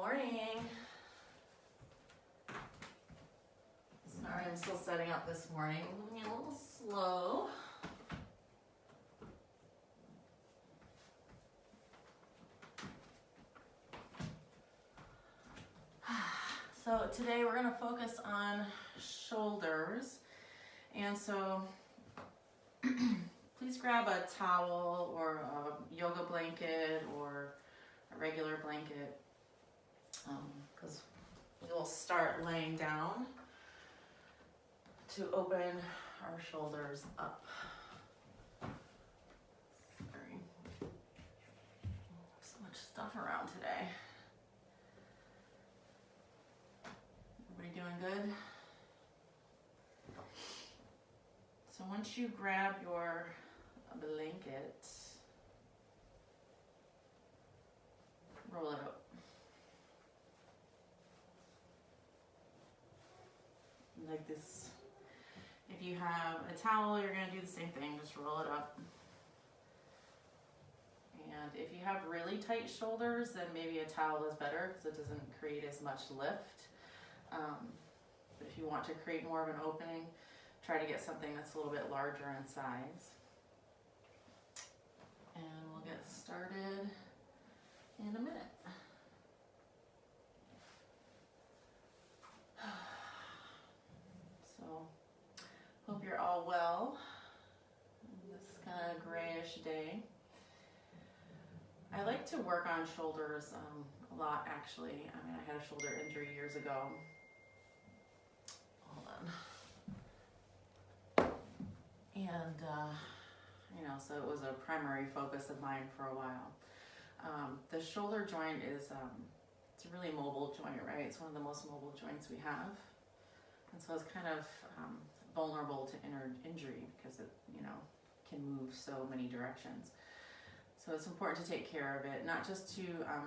morning. Sorry, I'm still setting up this morning. Moving a little slow. So today we're going to focus on shoulders. And so please grab a towel or a yoga blanket or a regular blanket, because we will start laying down to open our shoulders up. Sorry, so much stuff around today. Everybody doing good? So once you grab your blanket, roll it up. Like this. If you have a towel, you're going to do the same thing, just roll it up. And if you have really tight shoulders, then maybe a towel is better because it doesn't create as much lift. But if you want to create more of an opening, try to get something that's a little bit larger in size. And we'll get started in a minute. So, hope you're all well on this kind of grayish day. I like to work on shoulders a lot, actually. I mean, I had a shoulder injury years ago. Hold on. And, so it was a primary focus of mine for a while. The shoulder joint is, it's a really mobile joint, right? It's one of the most mobile joints we have. And so it's kind of vulnerable to injury because it, can move so many directions. So it's important to take care of it, not just to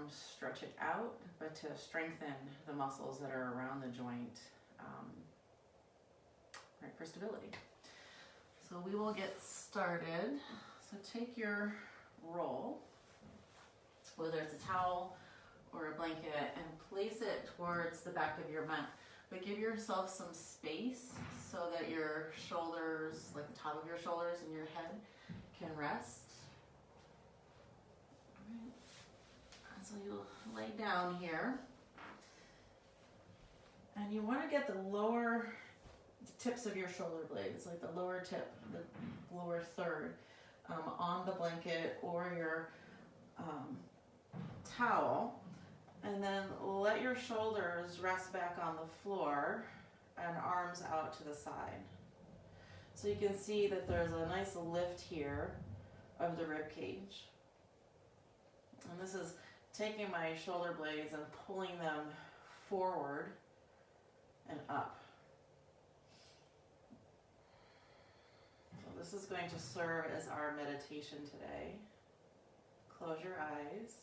stretch it out, but to strengthen the muscles that are around the joint, right, for stability. So we will get started. So take your roll, whether it's a towel or a blanket, and place it towards the back of your mat. But give yourself some space so that your shoulders, like the top of your shoulders and your head, can rest. All right. So you'll lay down here. And you want to get the lower tips of your shoulder blades, like the lower tip, the lower third, on the blanket or your towel. And then let your shoulders rest back on the floor and arms out to the side. So you can see that there's a nice lift here of the rib cage. And this is taking my shoulder blades and pulling them forward and up. So this is going to serve as our meditation today. Close your eyes.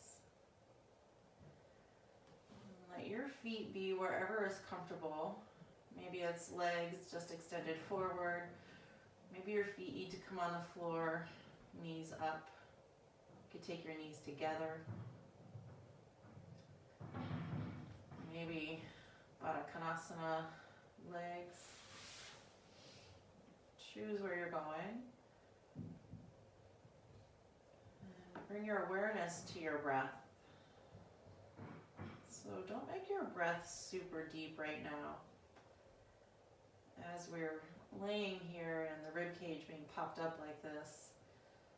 Let your feet be wherever is comfortable. Maybe it's legs just extended forward. Maybe your feet need to come on the floor, knees up. You could take your knees together. Maybe Baddha Konasana legs. Choose where you're going. And bring your awareness to your breath. So don't make your breath super deep right now. As we're laying here and the rib cage being popped up like this,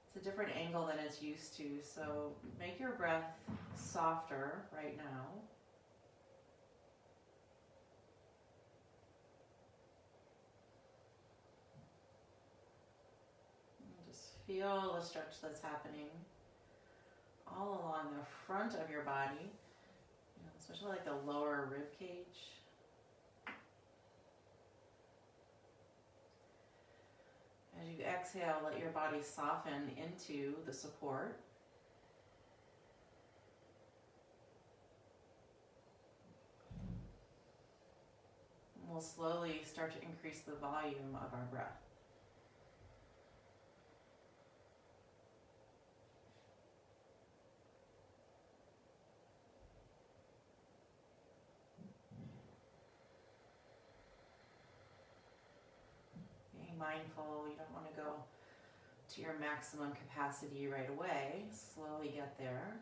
it's a different angle than it's used to. So make your breath softer right now. And just feel the stretch that's happening all along the front of your body. Especially like the lower rib cage. As you exhale, let your body soften into the support. And we'll slowly start to increase the volume of our breath. mindful. You don't want to go to your maximum capacity right away. Slowly get there.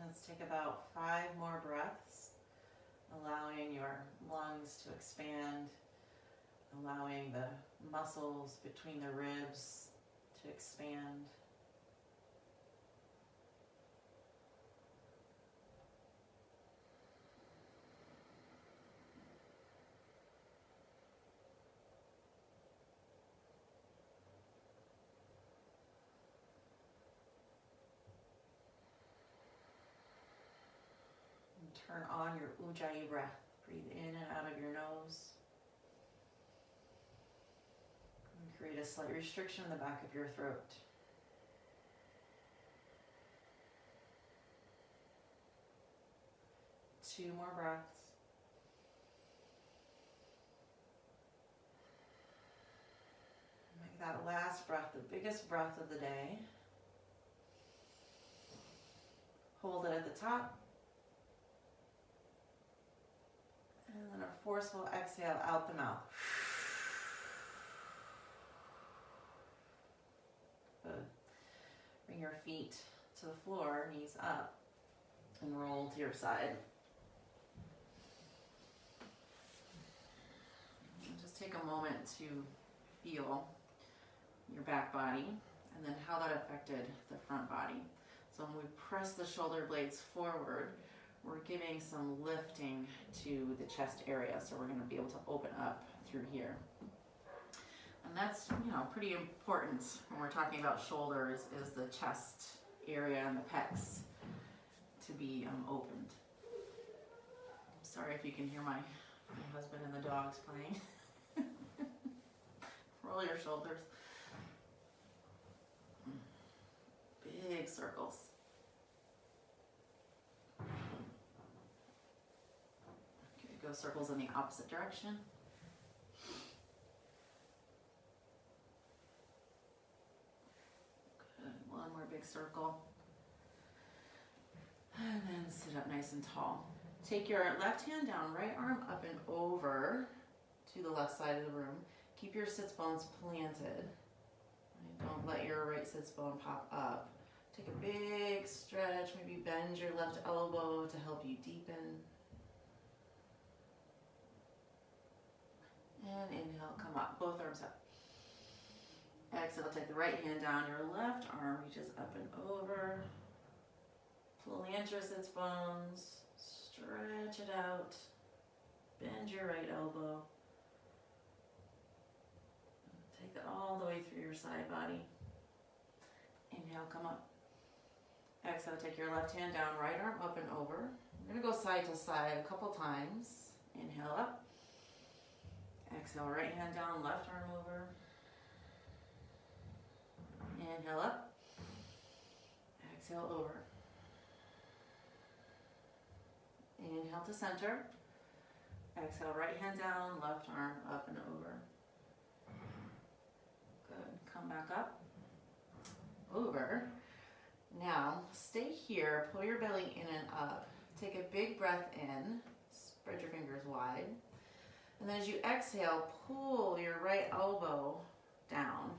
Let's take about 5 more breaths, allowing your lungs to expand, allowing the muscles between the ribs to expand. Turn on your Ujjayi breath. Breathe in and out of your nose. And create a slight restriction in the back of your throat. Two more breaths. Make that last breath the biggest breath of the day. Hold it at the top. And then a forceful exhale out the mouth. Good. Bring your feet to the floor, knees up, and roll to your side. And just take a moment to feel your back body and then how that affected the front body. So when we press the shoulder blades forward, we're giving some lifting to the chest area, so we're going to be able to open up through here. And that's, pretty important when we're talking about shoulders, is the chest area and the pecs to be opened. Sorry if you can hear my husband and the dogs playing. Roll your shoulders. Big circles. Go circles in the opposite direction. Good. One more big circle. And then sit up nice and tall. Take your left hand down, right arm up and over to the left side of the room. Keep your sits bones planted. Don't let your right sits bone pop up. Take a big stretch, maybe bend your left elbow to help you deepen. And inhale, come up, both arms up. Exhale, take the right hand down, your left arm reaches up and over. Plant your sits bones, stretch it out, bend your right elbow. Take it all the way through your side body. Inhale, come up. Exhale, take your left hand down, right arm up and over. We're gonna go side to side a couple times. Inhale up. Exhale, right hand down, left arm over. Inhale up. Exhale, over. Inhale to center. Exhale, right hand down, left arm up and over. Good. Come back up. Over. Now, stay here. Pull your belly in and up. Take a big breath in. Spread your fingers wide. And then as you exhale, pull your right elbow down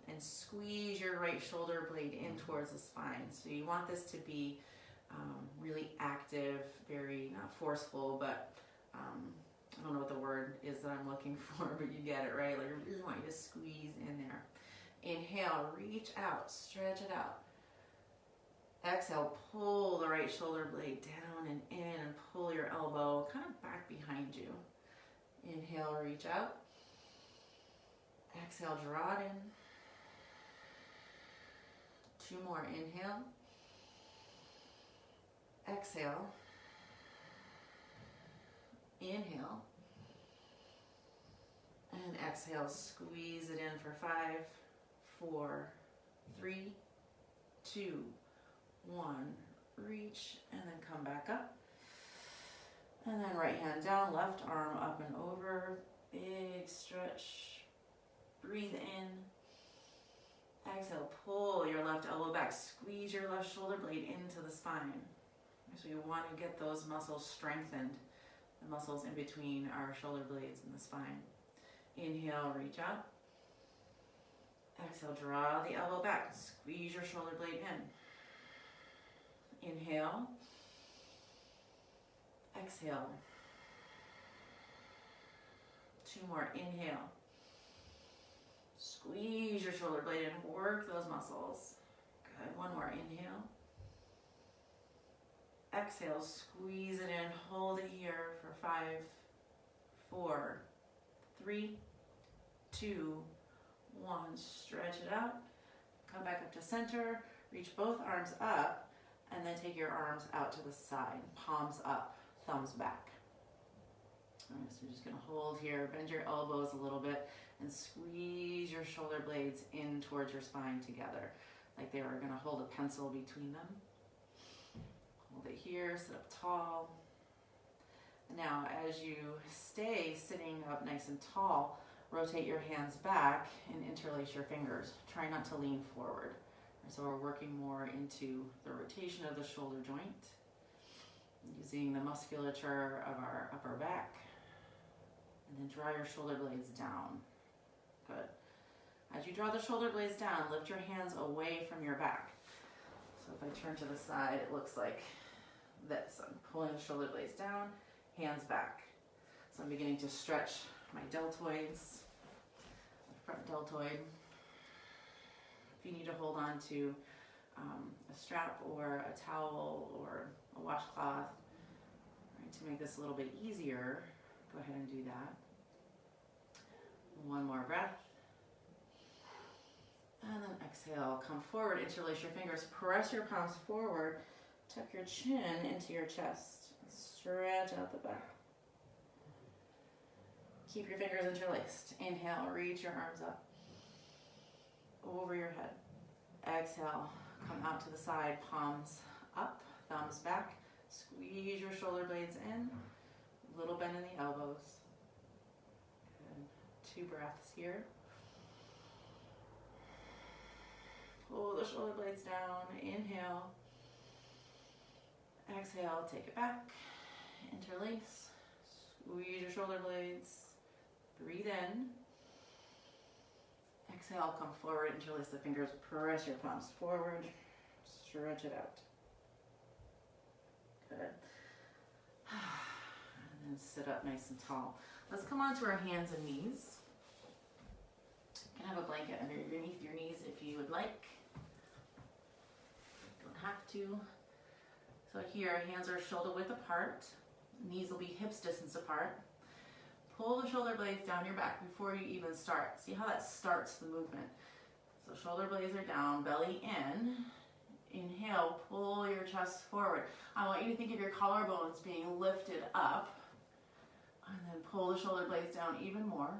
and squeeze your right shoulder blade in towards the spine. So you want this to be really active, very, not forceful, but I don't know what the word is that I'm looking for, but you get it, right? Like I really want you to squeeze in there. Inhale, reach out, stretch it out. Exhale, pull the right shoulder blade down and in and pull your elbow kind of back behind you. Inhale, reach out. Exhale, draw it in. Two more, inhale. Exhale. Inhale. And exhale, squeeze it in for 5, 4, 3, 2, 1. Reach and then come back up. And then right hand down, left arm up and over. Big stretch. Breathe in. Exhale, pull your left elbow back. Squeeze your left shoulder blade into the spine. So you want to get those muscles strengthened. The muscles in between our shoulder blades and the spine. Inhale, reach out. Exhale, draw the elbow back. Squeeze your shoulder blade in. Inhale. Exhale. 2 more. Inhale. Squeeze your shoulder blade in. Work those muscles. Good. 1 more. Inhale. Exhale. Squeeze it in. Hold it here for 5, 4, 3, 2, 1. Stretch it out. Come back up to center. Reach both arms up. And then take your arms out to the side. Palms up. Thumbs back. All right, so you're just going to hold here. Bend your elbows a little bit. And squeeze your shoulder blades in towards your spine together. Like they were going to hold a pencil between them. Hold it here. Sit up tall. Now, as you stay sitting up nice and tall, rotate your hands back and interlace your fingers. Try not to lean forward. So we're working more into the rotation of the shoulder joint, using the musculature of our upper back. And then draw your shoulder blades down. Good. As you draw the shoulder blades down, lift your hands away from your back. So if I turn to the side, it looks like this. I'm pulling the shoulder blades down, hands back. So I'm beginning to stretch my deltoids, front deltoid. If you need to hold on to a strap or a towel or a washcloth, right, to make this a little bit easier, go ahead and do that. 1 more breath. And then exhale, come forward, interlace your fingers, press your palms forward, tuck your chin into your chest, stretch out the back. Keep your fingers interlaced. Inhale, reach your arms up over your head. Exhale, come out to the side, palms up, thumbs back. Squeeze your shoulder blades in, little bend in the elbows. Good. 2 breaths here. Pull the shoulder blades down, inhale. Exhale, take it back, interlace, squeeze your shoulder blades, breathe in. Exhale, come forward, interlace the fingers, press your palms forward, stretch it out. Good. And then sit up nice and tall. Let's come onto our hands and knees. You can have a blanket underneath your knees if you would like. Don't have to. So here, hands are shoulder width apart. Knees will be hips distance apart. Pull the shoulder blades down your back before you even start. See how that starts the movement. So shoulder blades are down, belly in. Inhale, pull your chest forward. I want you to think of your collarbones being lifted up. And then pull the shoulder blades down even more.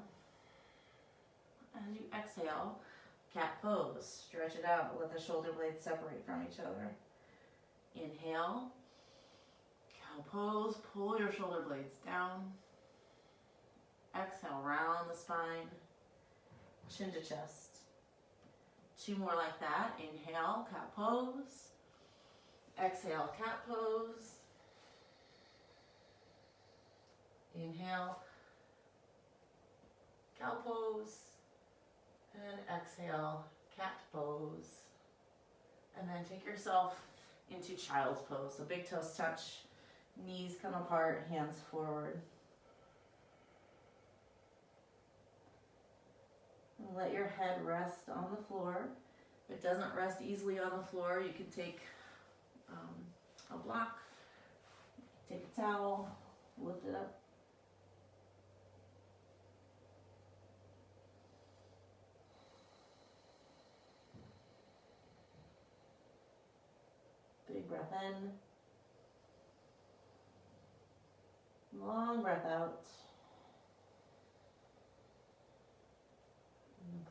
As you exhale, cat pose. Stretch it out. Let the shoulder blades separate from each other. Inhale, cow pose. Pull your shoulder blades down. Exhale, round the spine, chin to chest. 2 more like that. Inhale, cat pose. Exhale, cat pose. Inhale, cow pose. And exhale, cat pose. And then take yourself into child's pose. So big toes touch, knees come apart, hands forward. Let your head rest on the floor. If it doesn't rest easily on the floor, you can take a block, take a towel, lift it up. Big breath in. Long breath out.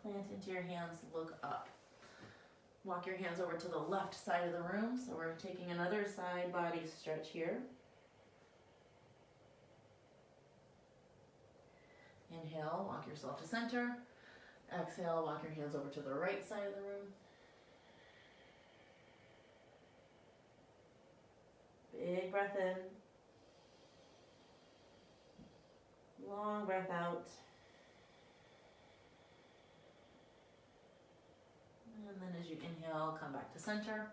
Plant into your hands, look up. Walk your hands over to the left side of the room. So we're taking another side body stretch here. Inhale, walk yourself to center. Exhale, walk your hands over to the right side of the room. Big breath in. Long breath out. And then as you inhale, come back to center.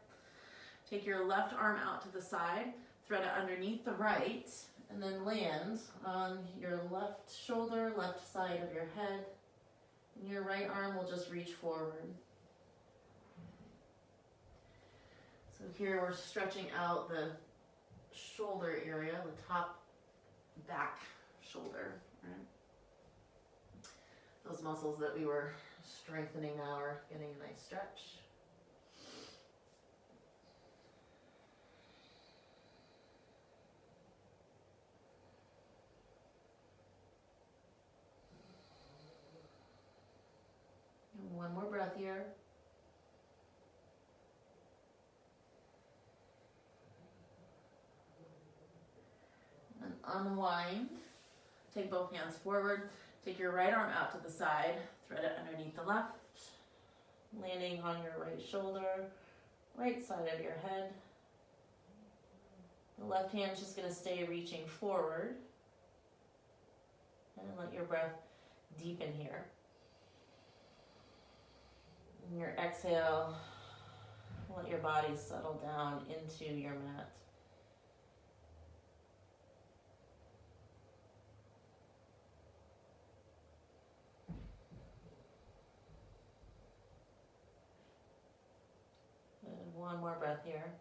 Take your left arm out to the side, thread it underneath the right, and then land on your left shoulder, left side of your head. And your right arm will just reach forward. So here we're stretching out the shoulder area, the top back shoulder, right? Those muscles that we were strengthening now are getting a nice stretch. And one more breath here. And unwind. Take both hands forward. Take your right arm out to the side. Thread it underneath the left. Landing on your right shoulder, right side of your head. The left hand is just going to stay reaching forward. And let your breath deepen here. And your exhale, let your body settle down into your mat. And one more breath here.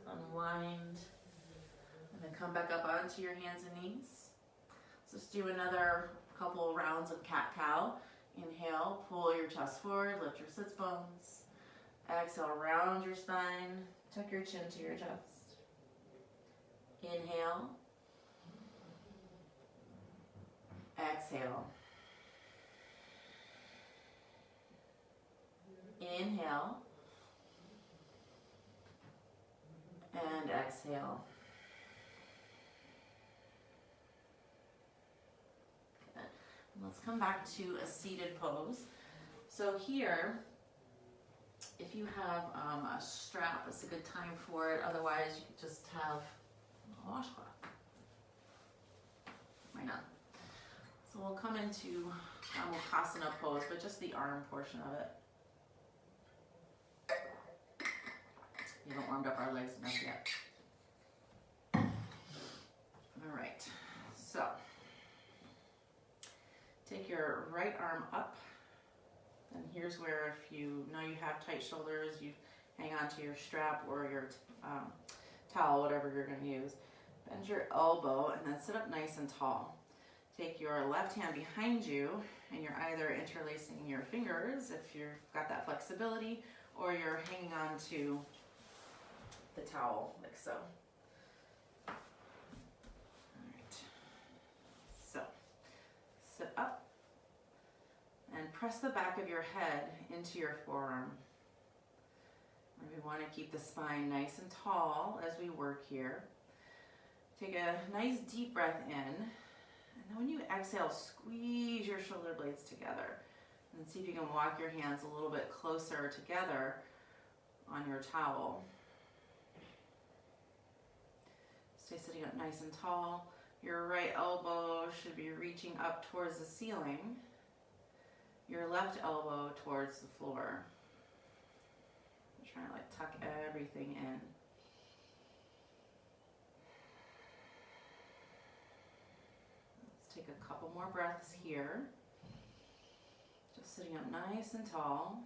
Unwind. And then come back up onto your hands and knees. So let's do another couple rounds of cat-cow. Inhale, pull your chest forward, lift your sits bones. Exhale, round your spine, tuck your chin to your chest. Inhale. Exhale. Inhale. And exhale. Good. Let's come back to a seated pose. So here, if you have a strap, it's a good time for it. Otherwise, you could just have a washcloth. Why not? So we'll come into Mukasana pose, but just the arm portion of it. We haven't warmed up our legs enough yet. All right, so take your right arm up, and here's where if you know you have tight shoulders, you hang on to your strap or your towel, whatever you're going to use. Bend your elbow and then sit up nice and tall. Take your left hand behind you, and you're either interlacing your fingers if you've got that flexibility, or you're hanging on to the towel, like so. All right. So, sit up and press the back of your head into your forearm. We want to keep the spine nice and tall as we work here. Take a nice deep breath in, and then when you exhale, squeeze your shoulder blades together. And see if you can walk your hands a little bit closer together on your towel. Stay sitting up nice and tall. Your right elbow should be reaching up towards the ceiling. Your left elbow towards the floor. I'm trying to tuck everything in. Let's take a couple more breaths here. Just sitting up nice and tall.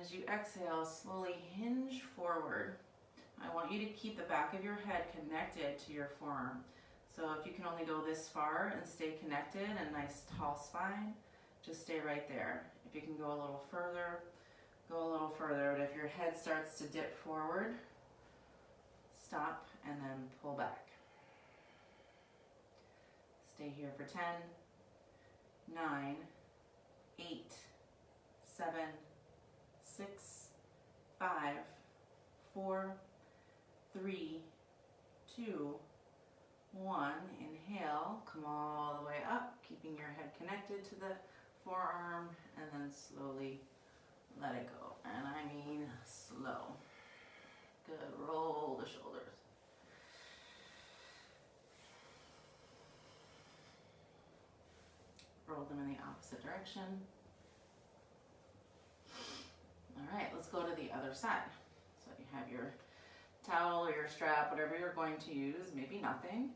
As you exhale, slowly hinge forward. I want you to keep the back of your head connected to your forearm. So if you can only go this far and stay connected, a nice tall spine, just stay right there. If you can go a little further, go a little further, but if your head starts to dip forward, stop and then pull back. Stay here for 10, 9, 8, 7, 6, 5, 4, 3, 2, 1. Inhale, come all the way up, keeping your head connected to the forearm, and then slowly let it go. And I mean slow. Good, roll the shoulders. Roll them in the opposite direction. All right, let's go to the other side. So you have your towel or your strap, whatever you're going to use, maybe nothing.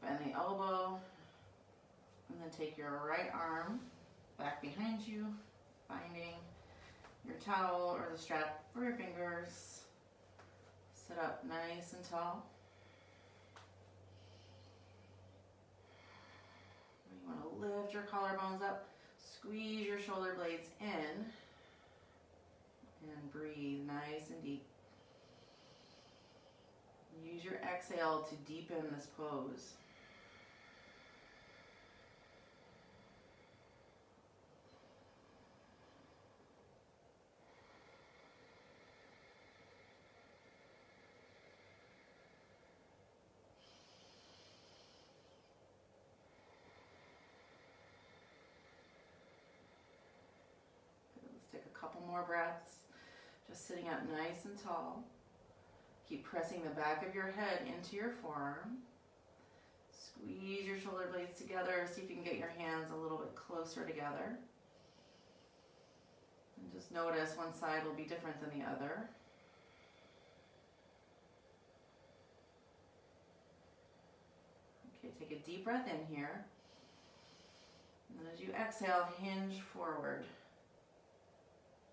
Bend the elbow, and then take your right arm back behind you, finding your towel or the strap for your fingers. Sit up nice and tall. You want to lift your collarbones up, squeeze your shoulder blades in, and breathe nice and deep. Use your exhale to deepen this pose. Let's take a couple more breaths. Just sitting up nice and tall. Keep pressing the back of your head into your forearm. Squeeze your shoulder blades together. See if you can get your hands a little bit closer together. And just notice one side will be different than the other. Okay, take a deep breath in here. And as you exhale, hinge forward.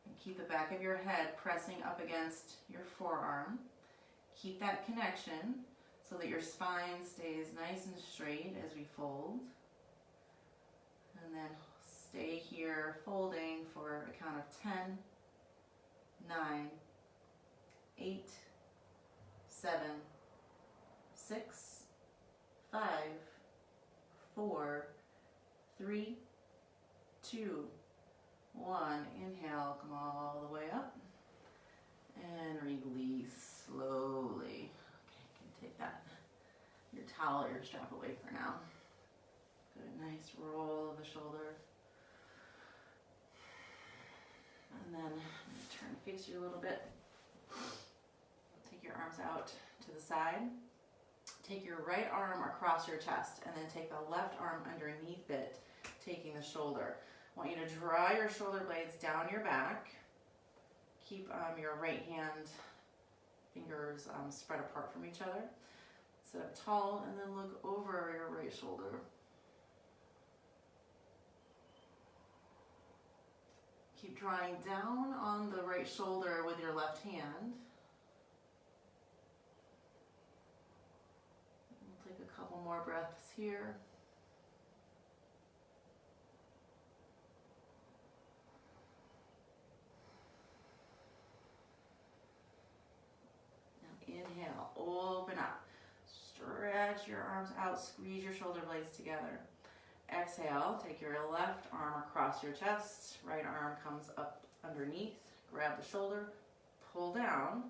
And keep the back of your head pressing up against your forearm. Keep that connection so that your spine stays nice and straight as we fold. And then stay here folding for a count of 10, 9, 8, 7, 6, 5, 4, 3, 2, 1. Inhale, come all the way up. And release slowly. Okay, you can take that, your towel or your strap away for now. Good, nice roll of the shoulders. And then turn, face you a little bit. Take your arms out to the side. Take your right arm across your chest and then take the left arm underneath it, taking the shoulder. I want you to draw your shoulder blades down your back. Keep your right hand fingers spread apart from each other. Sit up tall and then look over your right shoulder. Keep drawing down on the right shoulder with your left hand. We'll take a couple more breaths here. Inhale, open up, stretch your arms out, squeeze your shoulder blades together. Exhale, take your left arm across your chest, right arm comes up underneath, grab the shoulder, pull down,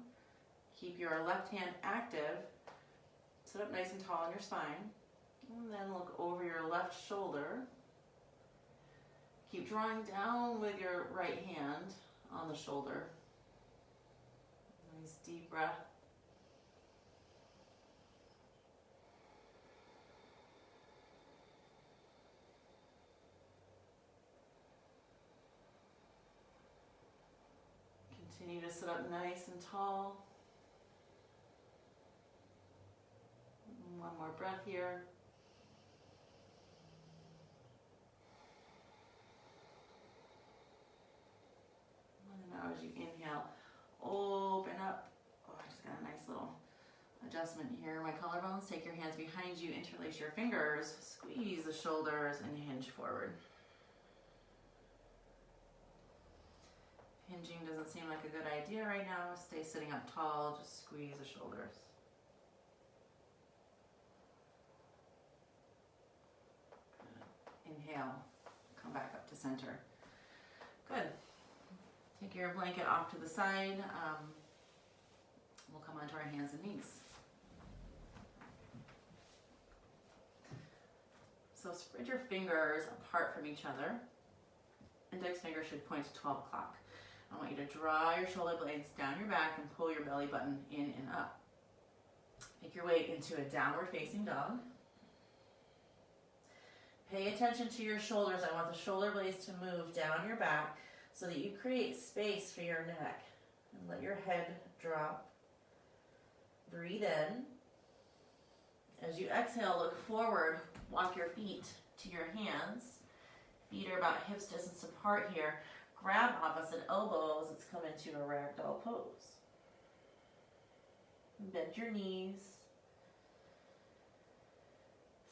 keep your left hand active, sit up nice and tall on your spine, and then look over your left shoulder. Keep drawing down with your right hand on the shoulder. Nice deep breath. Continue to sit up nice and tall. One more breath here. And now as you inhale, open up. Oh, I just got a nice little adjustment here. My collarbones, take your hands behind you, interlace your fingers, squeeze the shoulders, and hinge forward. Hinging doesn't seem like a good idea right now. Stay sitting up tall, just squeeze the shoulders. Good. Inhale, come back up to center. Good. Take your blanket off to the side. We'll come onto our hands and knees. So spread your fingers apart from each other. Index finger should point to 12 o'clock. I want you to draw your shoulder blades down your back and pull your belly button in and up. Make your way into a downward facing dog. Pay attention to your shoulders. I want the shoulder blades to move down your back so that you create space for your neck. And let your head drop. Breathe in. As you exhale, look forward. Walk your feet to your hands. Feet are about hips distance apart here. Grab opposite elbows. Let's come into a ragdoll pose. Bend your knees.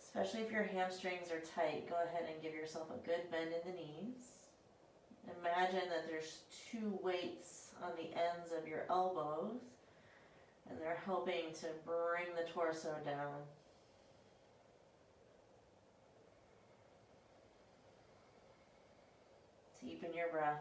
Especially if your hamstrings are tight, go ahead and give yourself a good bend in the knees. Imagine that there's two weights on the ends of your elbows, and they're helping to bring the torso down. Deepen your breath.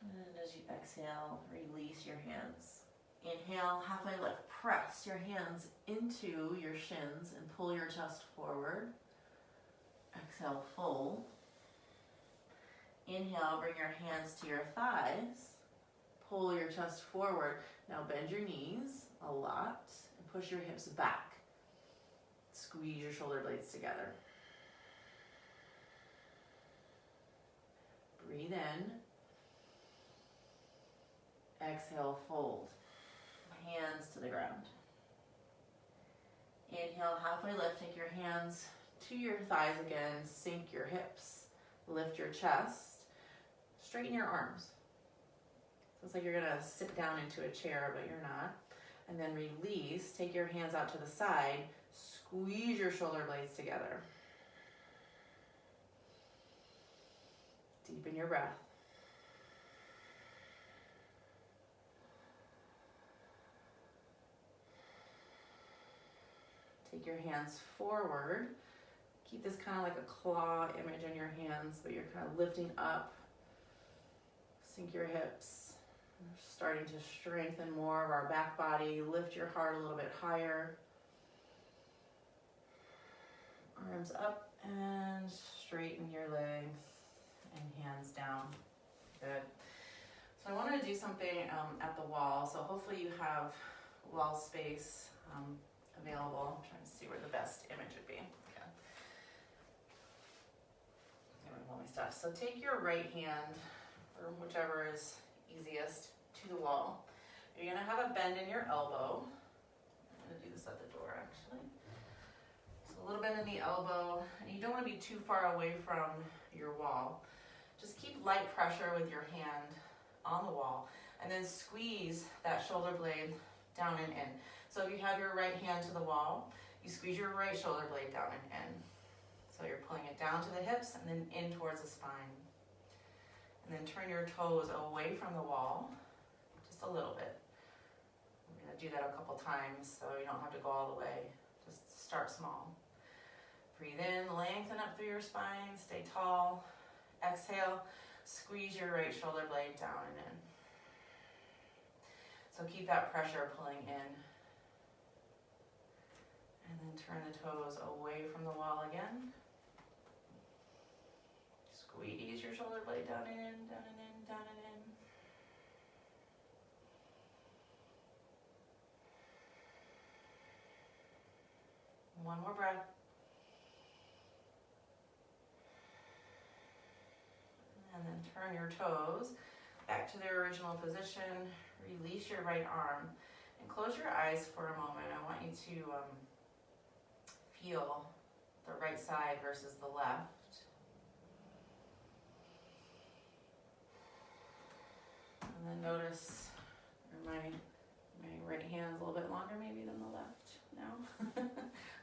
And as you exhale, release your hands. Inhale, halfway lift. Press your hands into your shins and pull your chest forward. Exhale, fold. Inhale, bring your hands to your thighs. Pull your chest forward. Now bend your knees a lot and push your hips back. Squeeze your shoulder blades together. Breathe in. Exhale, fold. Hands to the ground. Inhale, halfway lift. Take your hands to your thighs again. Sink your hips. Lift your chest. Straighten your arms. So it's like you're going to sit down into a chair, but you're not. And then release. Take your hands out to the side. Squeeze your shoulder blades together. Deepen your breath. Take your hands forward. Keep this kind of like a claw image in your hands, but you're kind of lifting up. Sink your hips. We're starting to strengthen more of our back body. Lift your heart a little bit higher. Arms up and straighten your legs and hands down. Good. So I want to do something at the wall. So hopefully you have wall space available. I'm trying to see where the best image would be. Okay. Let me stop. So take your right hand, or whichever is easiest, to the wall. You're going to have a bend in your elbow. I'm going to do this at the door, actually. So a little bend in the elbow, and you don't want to be too far away from your wall. Just keep light pressure with your hand on the wall, and then squeeze that shoulder blade down and in. So if you have your right hand to the wall, you squeeze your right shoulder blade down and in. So you're pulling it down to the hips and then in towards the spine. And then turn your toes away from the wall, just a little bit. We're going to do that a couple times so you don't have to go all the way. Just start small. Breathe in, lengthen up through your spine, stay tall. Exhale, squeeze your right shoulder blade down and in. So keep that pressure pulling in. And then turn the toes away from the wall again. Squeeze your shoulder blade down and in, down and in, down and in. One more breath. And then turn your toes back to their original position. Release your right arm and close your eyes for a moment. I want you to feel the right side versus the left. And then notice my right hand's a little bit longer maybe than the left now.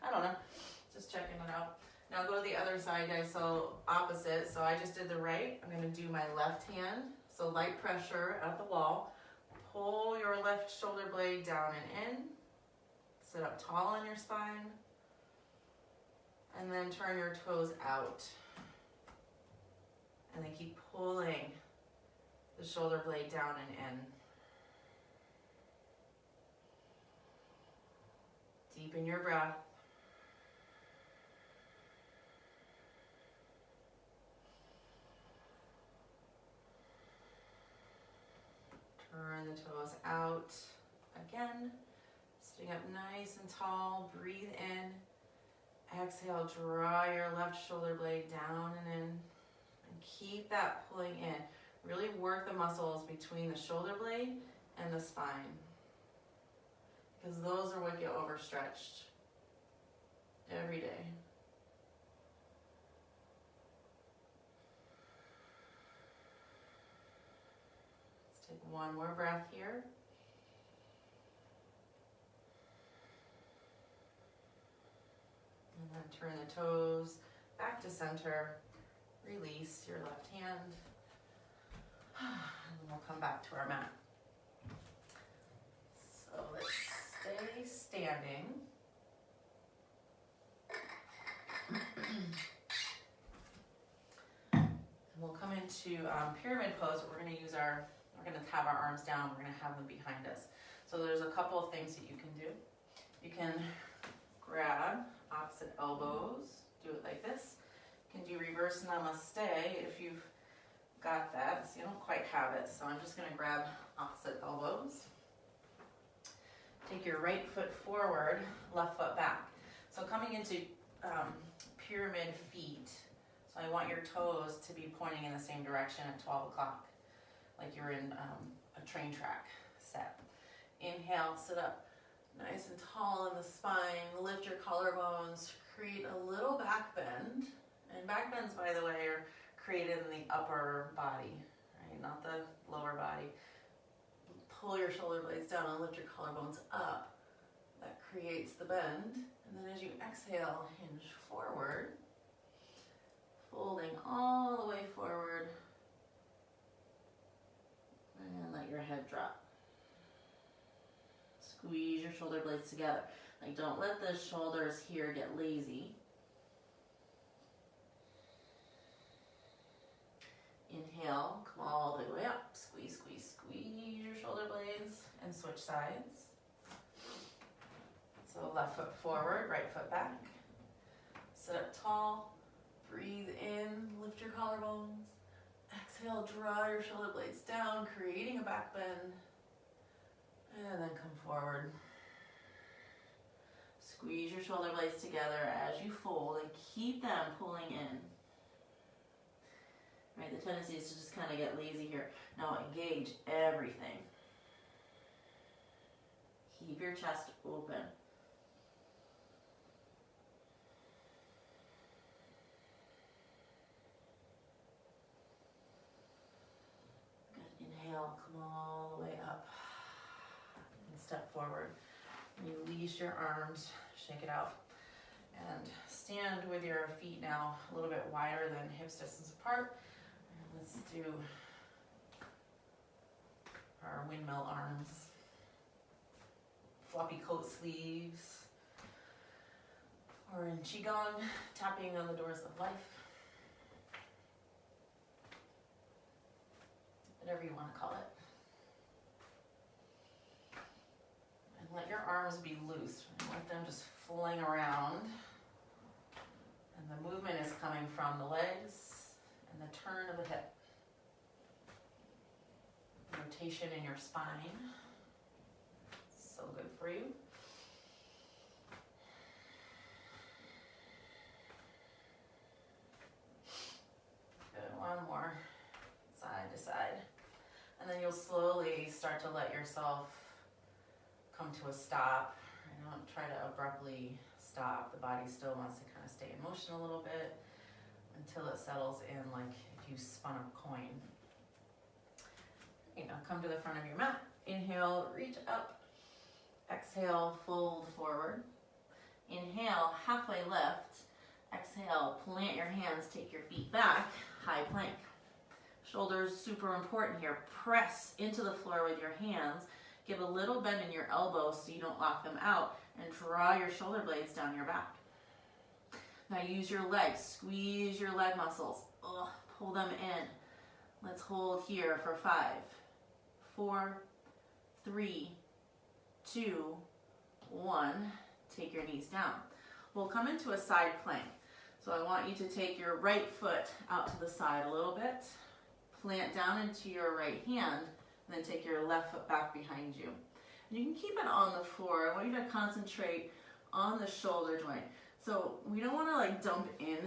I don't know, just checking it out. Now go to the other side, guys, so opposite. So I just did the right, I'm gonna do my left hand. So light pressure at the wall. Pull your left shoulder blade down and in. Sit up tall on your spine. And then turn your toes out. And then keep pulling the shoulder blade down and in. Deepen your breath. Turn the toes out. Again, sitting up nice and tall. Breathe in. Exhale, draw your left shoulder blade down and in. And keep that pulling in. Really work the muscles between the shoulder blade and the spine, because those are what get overstretched every day. Let's take one more breath here. And then turn the toes back to center. Release your left hand. And then we'll come back to our mat. So let's stay standing. And we'll come into pyramid pose. We're going to have our arms down. We're going to have them behind us. So there's a couple of things that you can do. You can grab opposite elbows. Do it like this. You can do reverse namaste if you've got that. So you don't quite have it. So I'm just going to grab opposite elbows. Take your right foot forward, left foot back. So coming into pyramid feet. So I want your toes to be pointing in the same direction at 12 o'clock, like you're in a train track set. Inhale, sit up nice and tall in the spine. Lift your collarbones. Create a little back bend. And back bends, by the way, are created in the upper body, right? Not the lower body. Pull your shoulder blades down and lift your collarbones up. That creates the bend. And then as you exhale, hinge forward. Folding all the way forward. And let your head drop. Squeeze your shoulder blades together. Like, don't let the shoulders here get lazy. Inhale, come all the way up. Squeeze, squeeze, squeeze your shoulder blades and switch sides. So left foot forward, right foot back. Sit up tall. Breathe in, lift your collarbones. Exhale, draw your shoulder blades down, creating a back bend. And then come forward. Squeeze your shoulder blades together as you fold and keep them pulling in. Right, the tendency is to just kind of get lazy here. Now engage everything. Keep your chest open. Good. Inhale, come all the way up. And step forward. Release your arms, shake it out. And stand with your feet now a little bit wider than hips distance apart. Let's do our windmill arms, floppy coat sleeves, or in Qigong, tapping on the doors of life. Whatever you want to call it. And let your arms be loose. Let them just fling around. And the movement is coming from the legs and the turn of the hip. Rotation in your spine. So good for you. Good, one more. Side to side. And then you'll slowly start to let yourself come to a stop. Don't try to abruptly stop. The body still wants to kind of stay in motion a little bit until it settles in, like if you spun a coin. Okay, now come to the front of your mat. Inhale, reach up. Exhale, fold forward. Inhale, halfway lift. Exhale, plant your hands, take your feet back, high plank. Shoulders super important here. Press into the floor with your hands. Give a little bend in your elbows so you don't lock them out, and draw your shoulder blades down your back. Now use your legs, squeeze your leg muscles. Pull them in. Let's hold here for 5, 4, 3, 2, 1. Take your knees down. We'll come into a side plank. So I want you to take your right foot out to the side a little bit, plant down into your right hand, and then take your left foot back behind you. And you can keep it on the floor. I want you to concentrate on the shoulder joint. So we don't want to like dump in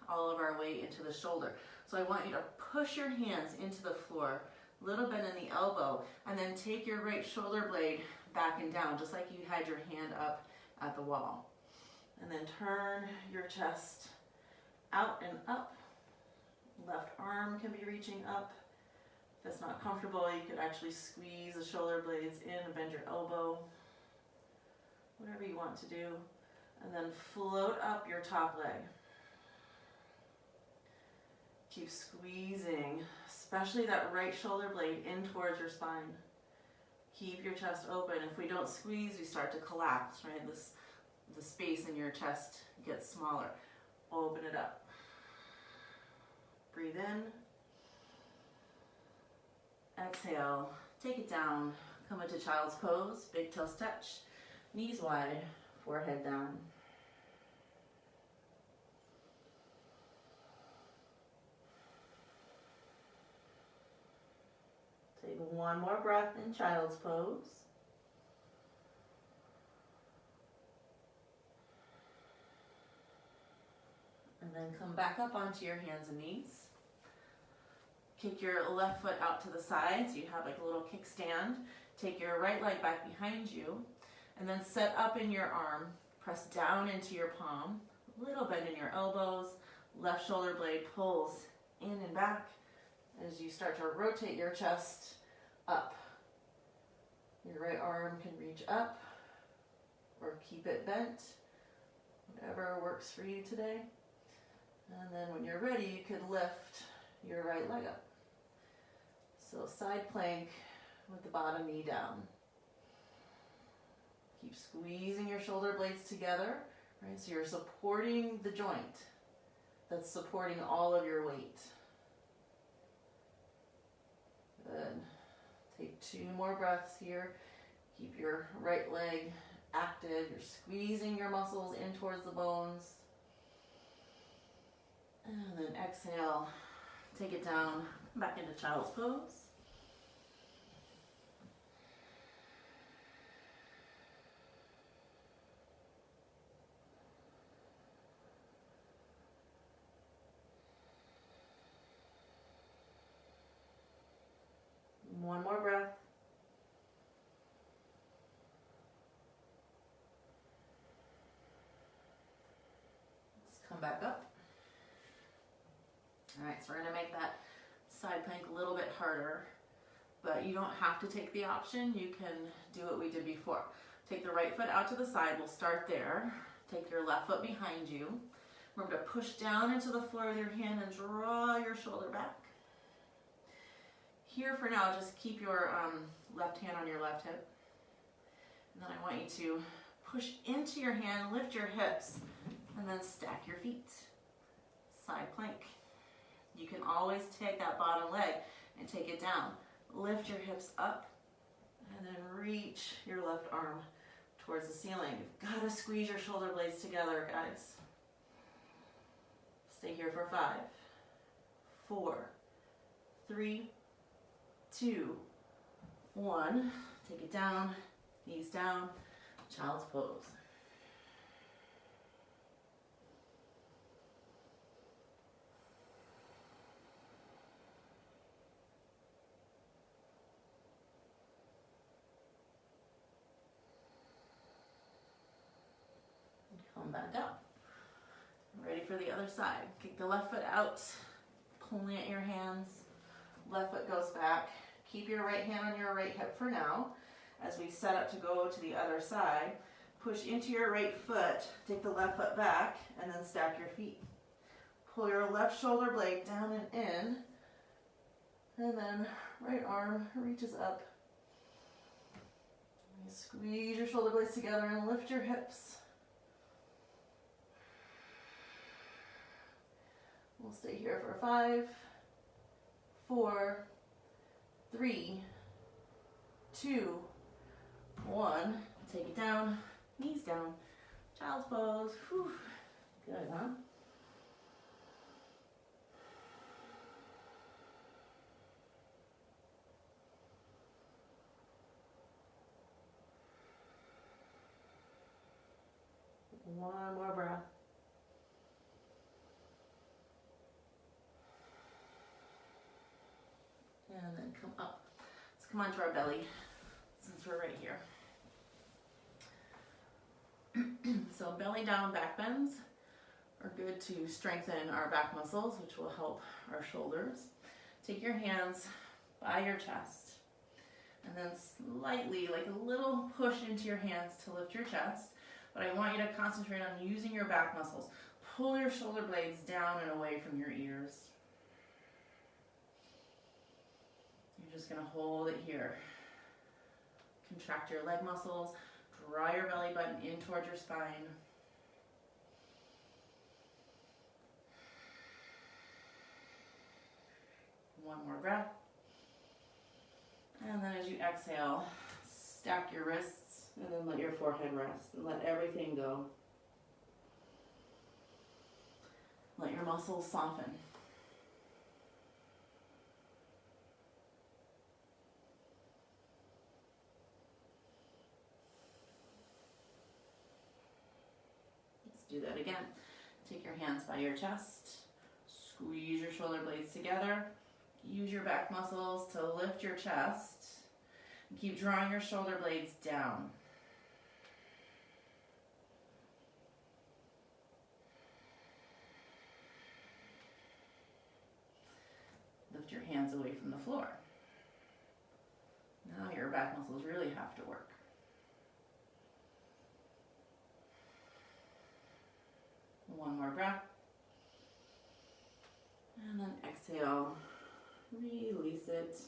all of our weight into the shoulder. So I want you to push your hands into the floor, little bend in the elbow, and then take your right shoulder blade back and down, just like you had your hand up at the wall. And then turn your chest out and up. Left arm can be reaching up. If it's not comfortable, you could actually squeeze the shoulder blades in and bend your elbow. Whatever you want to do. And then float up your top leg. Keep squeezing, especially that right shoulder blade in towards your spine. Keep your chest open. If we don't squeeze, we start to collapse, right? The space in your chest gets smaller. Open it up. Breathe in. Exhale. Take it down. Come into child's pose. Big toes touch. Knees wide. Forehead down. Take one more breath in child's pose. And then come back up onto your hands and knees. Kick your left foot out to the side so you have like a little kickstand. Take your right leg back behind you. And then set up in your arm. Press down into your palm. Little bend in your elbows. Left shoulder blade pulls in and back as you start to rotate your chest up. Your right arm can reach up or keep it bent. Whatever works for you today. And then when you're ready, you could lift your right leg up. So side plank with the bottom knee down. Keep squeezing your shoulder blades together, right? So you're supporting the joint that's supporting all of your weight. Good. Take 2 more breaths here. Keep your right leg active. You're squeezing your muscles in towards the bones. And then exhale, take it down, back into child's pose. One more breath. Let's come back up. All right, so we're gonna make that side plank a little bit harder, but you don't have to take the option. You can do what we did before. Take the right foot out to the side. We'll start there. Take your left foot behind you. Remember to push down into the floor with your hand and draw your shoulder back. Here for now, just keep your left hand on your left hip. And then I want you to push into your hand, lift your hips, and then stack your feet. Side plank. You can always take that bottom leg and take it down. Lift your hips up, and then reach your left arm towards the ceiling. You've got to squeeze your shoulder blades together, guys. Stay here for 5, 4, 3, 2, 1. Take it down, knees down, child's pose. Come back up. Ready for the other side. Kick the left foot out, plant your hands, left foot goes back. Keep your right hand on your right hip for now. As we set up to go to the other side, Push into your right foot, take the left foot back, and then stack your feet. Pull your left shoulder blade down and in, and then right arm reaches up. Squeeze your shoulder blades together and lift your hips. We'll stay here for 5, 4, 3, 2, 1. Take it down, knees down, child's pose. Whew. Good, huh? One more breath. And then come up. Let's come onto our belly since we're right here. So belly down back bends are good to strengthen our back muscles, which will help our shoulders. Take your hands by your chest and then slightly, like a little push into your hands to lift your chest. But I want you to concentrate on using your back muscles. Pull your shoulder blades down and away from your ears. You're just going to hold it here. Contract your leg muscles. Draw your belly button in towards your spine. One more breath. And then as you exhale, stack your wrists and then let your forehead rest and let everything go. Let your muscles soften. Do that again. Take your hands by your chest, squeeze your shoulder blades together, use your back muscles to lift your chest, and keep drawing your shoulder blades down. Lift your hands away from the floor. Now your back muscles really have to work. One more breath. And then exhale, release it.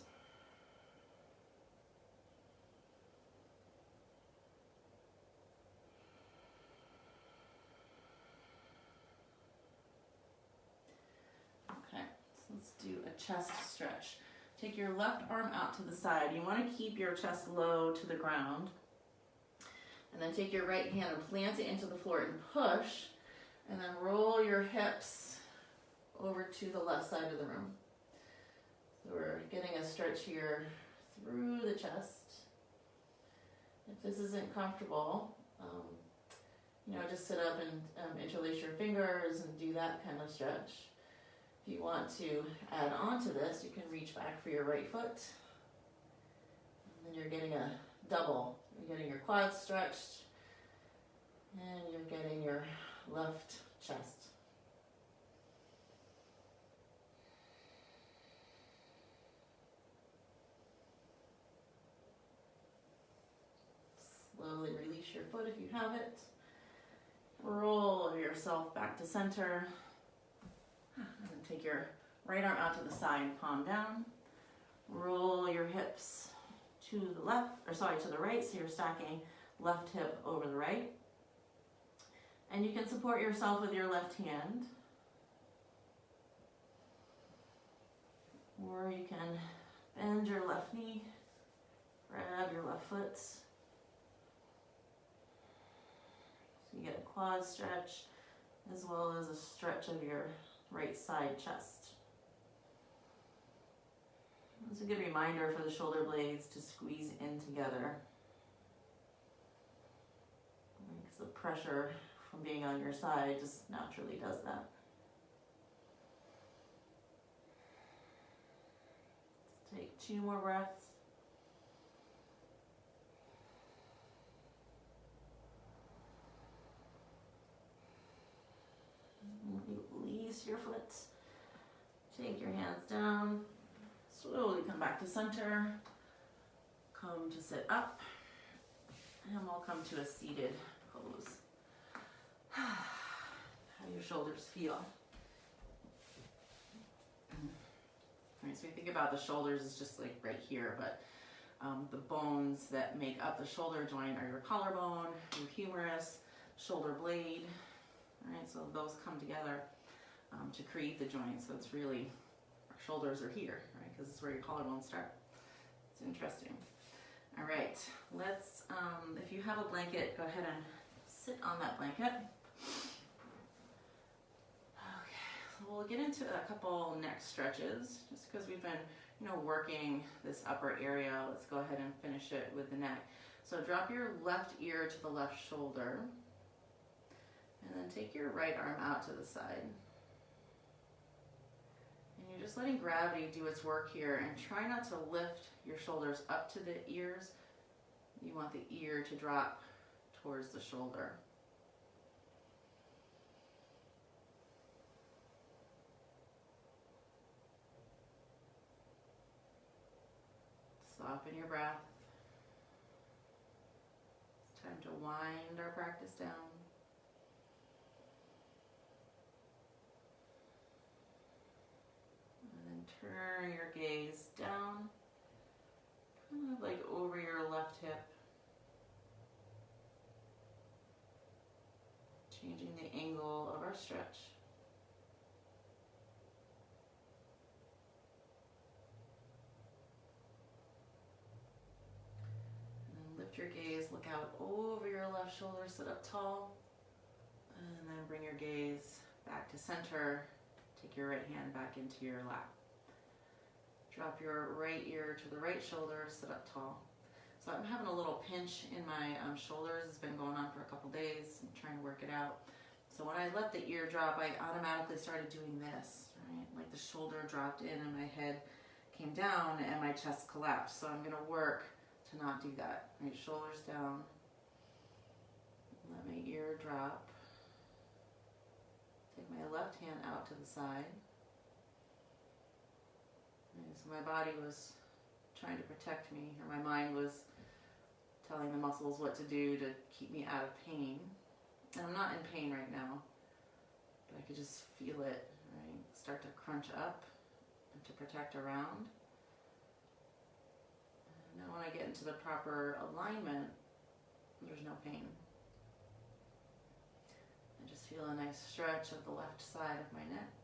Okay, so let's do a chest stretch. Take your left arm out to the side. You want to keep your chest low to the ground. And then take your right hand and plant it into the floor and push. And then roll your hips over to the left side of the room. So we're getting a stretch here through the chest. If this isn't comfortable, just sit up and interlace your fingers and do that kind of stretch. If you want to add on to this, you can reach back for your right foot. And then you're getting a double. You're getting your quads stretched, and you're getting your left chest. Slowly release your foot if you have it. Roll yourself back to center. And then take your right arm out to the side, palm down. Roll your hips to the to the right, so you're stacking left hip over the right. And you can support yourself with your left hand. Or you can bend your left knee, grab your left foot. So you get a quad stretch as well as a stretch of your right side chest. It's a good reminder for the shoulder blades to squeeze in together. Because the pressure from being on your side just naturally does that. Let's take 2 more breaths. Release your foot. Take your hands down. Slowly come back to center. Come to sit up. And we'll come to a seated pose. How do your shoulders feel? All right, so we think about the shoulders as just like right here, but the bones that make up the shoulder joint are your collarbone, your humerus, shoulder blade. All right, so those come together to create the joint. So it's really, our shoulders are here, right? Because it's where your collarbones start. It's interesting. All right, let's, if you have a blanket, go ahead and sit on that blanket. Okay, so we'll get into a couple neck stretches, just because we've been, working this upper area. Let's go ahead and finish it with the neck. So drop your left ear to the left shoulder, and then take your right arm out to the side. And you're just letting gravity do its work here, and try not to lift your shoulders up to the ears. You want the ear to drop towards the shoulder. Soften your breath. It's time to wind our practice down. And then turn your gaze down, kind of like over your left hip. Changing the angle of our stretch. Lift your gaze, look out over your left shoulder, sit up tall, and then bring your gaze back to center. Take your right hand back into your lap. Drop your right ear to the right shoulder, sit up tall. So I'm having a little pinch in my shoulders. It's been going on for a couple days. I'm trying to work it out. So when I let the ear drop, I automatically started doing this, right? Like the shoulder dropped in and my head came down and my chest collapsed. So I'm gonna work to not do that. Right, shoulders down. Let my ear drop. Take my left hand out to the side. Right, so my body was trying to protect me, or my mind was telling the muscles what to do to keep me out of pain. And I'm not in pain right now, but I could just feel it, right? Start to crunch up and to protect around. Now when I get into the proper alignment, there's no pain. I just feel a nice stretch of the left side of my neck.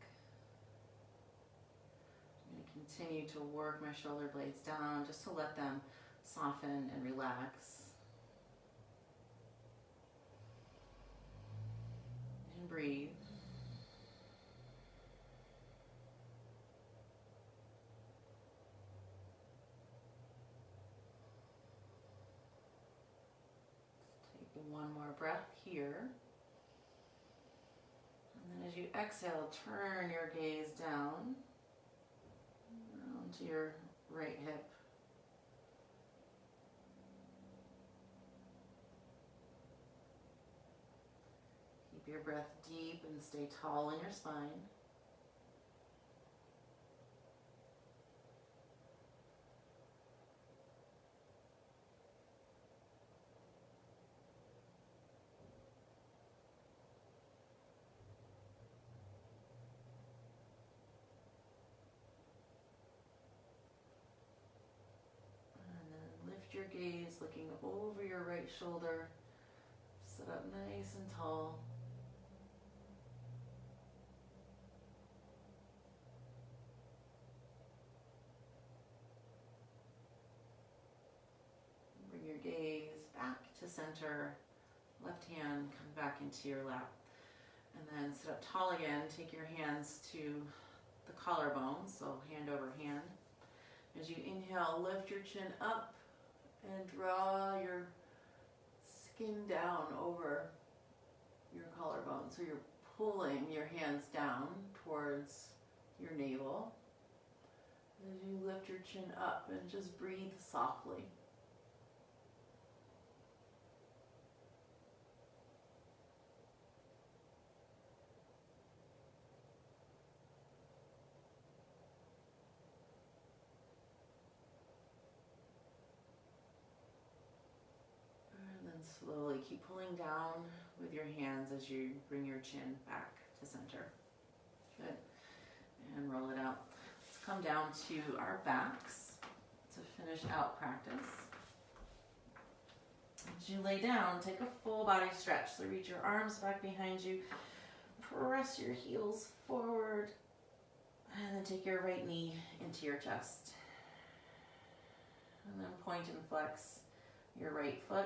I'm going to continue to work my shoulder blades down just to let them soften and relax. And breathe. One more breath here. And then as you exhale, turn your gaze down to your right hip. Keep your breath deep and stay tall in your spine. Your gaze looking over your right shoulder. Sit up nice and tall. Bring your gaze back to center. Left hand comes back into your lap. And then sit up tall again. Take your hands to the collarbones, so hand over hand. As you inhale, lift your chin up and draw your skin down over your collarbone. So you're pulling your hands down towards your navel. As you lift your chin up and just breathe softly. Slowly keep pulling down with your hands as you bring your chin back to center. Good. And roll it out. Let's come down to our backs to finish out practice. As you lay down, take a full body stretch. So reach your arms back behind you, press your heels forward, and then take your right knee into your chest. And then point and flex your right foot.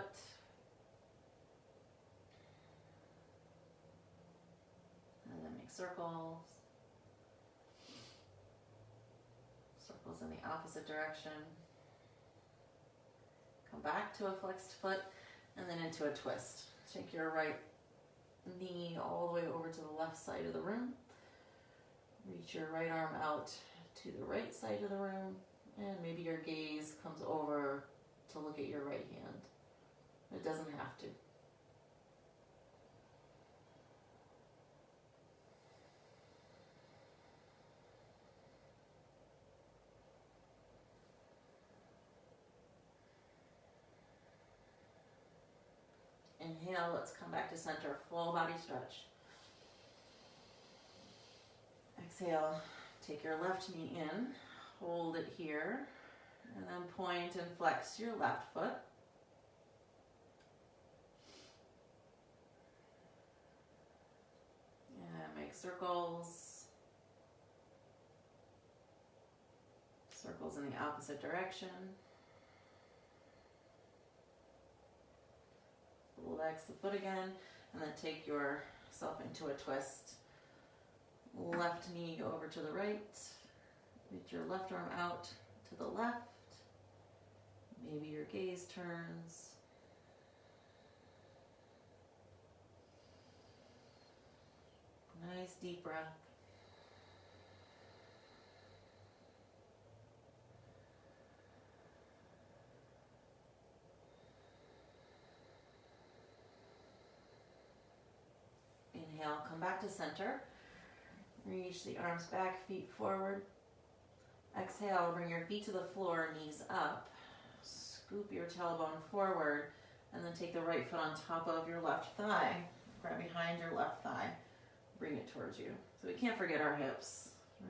And then make circles. Circles in the opposite direction. Come back to a flexed foot and then into a twist. Take your right knee all the way over to the left side of the room. Reach your right arm out to the right side of the room, and maybe your gaze comes over to look at your right hand. It doesn't have to. Inhale, let's come back to center, full body stretch. Exhale, take your left knee in, hold it here, and then point and flex your left foot. And make circles. Circles in the opposite direction. Flex the foot again, and then take yourself into a twist. Left knee over to the right. Reach your left arm out to the left. Maybe your gaze turns. Nice deep breath. Inhale, come back to center. Reach the arms back, feet forward. Exhale, bring your feet to the floor, knees up. Scoop your tailbone forward, and then take the right foot on top of your left thigh. Grab behind your left thigh. Bring it towards you. So we can't forget our hips.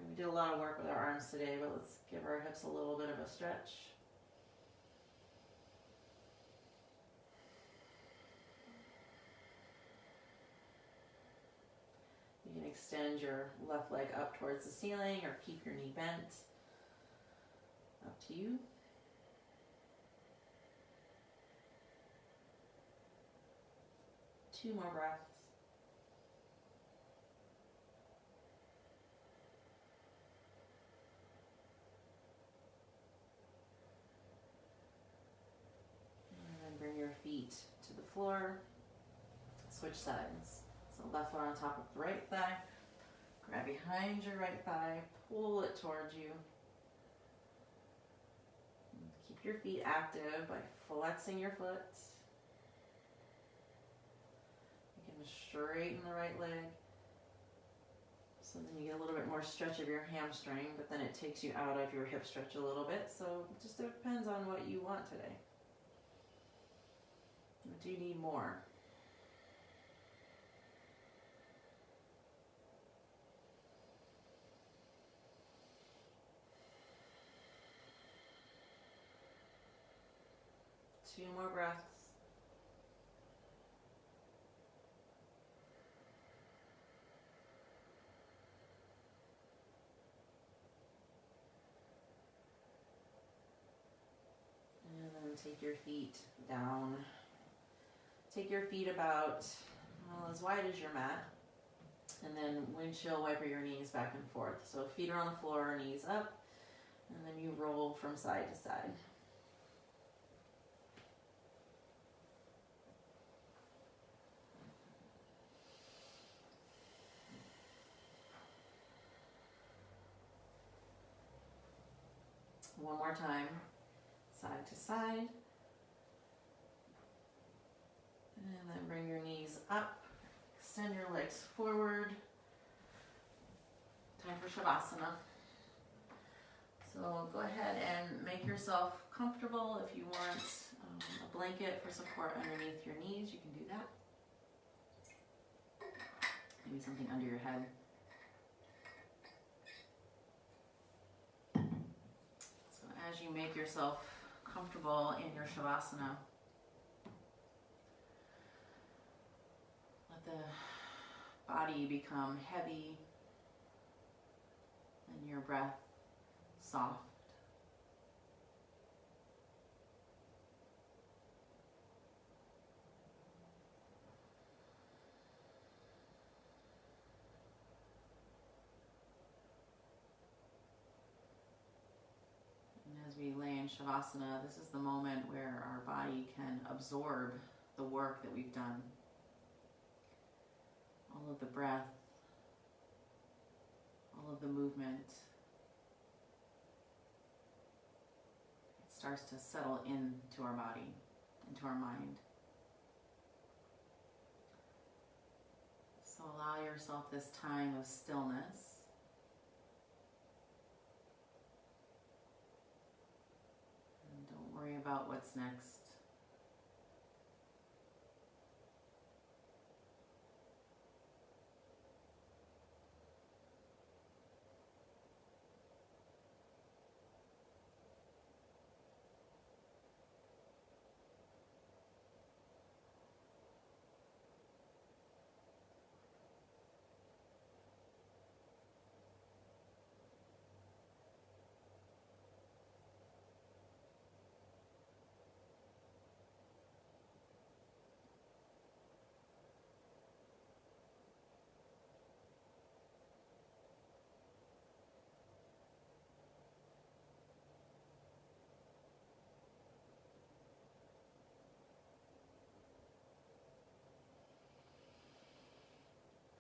We did a lot of work with our arms today, but let's give our hips a little bit of a stretch. You can extend your left leg up towards the ceiling or keep your knee bent. Up to you. Two more breaths. And then bring your feet to the floor. Switch sides. So left foot on top of the right thigh. Grab behind your right thigh. Pull it towards you. Keep your feet active by flexing your foot. You can straighten the right leg. So then you get a little bit more stretch of your hamstring, but then it takes you out of your hip stretch a little bit. So it just depends on what you want today. What do you need more? Two more breaths. And then take your feet down. Take your feet about as wide as your mat. And then windshield wiper your knees back and forth. So feet are on the floor, knees up. And then you roll from side to side. One more time, side to side. And then bring your knees up, extend your legs forward. Time for Shavasana. So go ahead and make yourself comfortable if you want a blanket for support underneath your knees, you can do that. Maybe something under your head. So as you make yourself comfortable in your Shavasana, let the body become heavy and your breath soft. And as we lay in Shavasana, this is the moment where our body can absorb the work that we've done. All of the breath, all of the movement. It starts to settle into our body, into our mind. So allow yourself this time of stillness. And don't worry about what's next.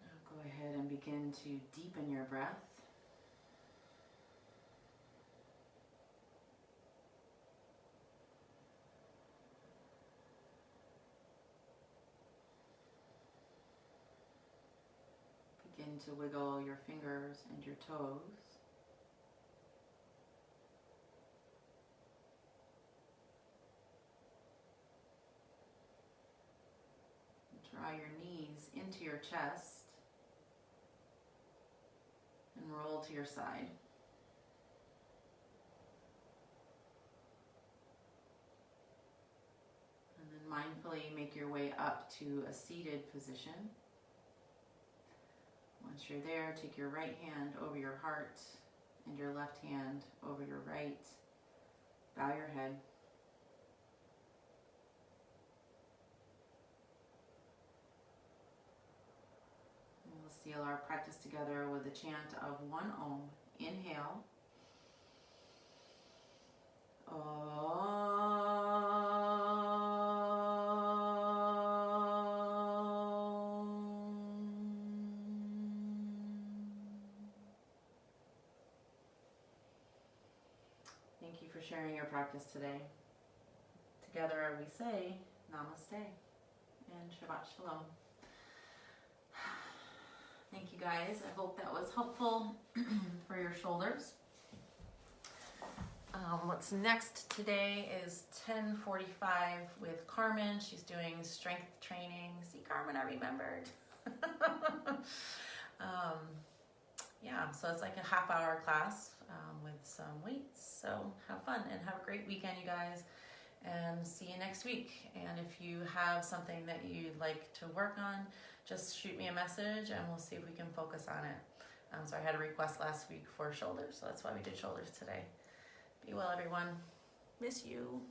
Now go ahead and begin to deepen your breath. Begin to wiggle your fingers and your toes. Draw your knees into your chest and roll to your side. And then mindfully make your way up to a seated position. Once you're there, take your right hand over your heart and your left hand over your right. Bow your head. And we'll seal our practice together with a chant of one Om. Inhale. Om. Thank you for sharing your practice today. Together we say Namaste and Shabbat Shalom. Thank you guys. I hope that was helpful for your shoulders. What's next today is 10:45 with Carmen. She's doing strength training. See, Carmen, I remembered. Yeah, so it's like a half-hour class with some weights. So have fun and have a great weekend, you guys. And see you next week. And if you have something that you'd like to work on, just shoot me a message and we'll see if we can focus on it. So I had a request last week for shoulders, so that's why we did shoulders today. Be well, everyone. Miss you.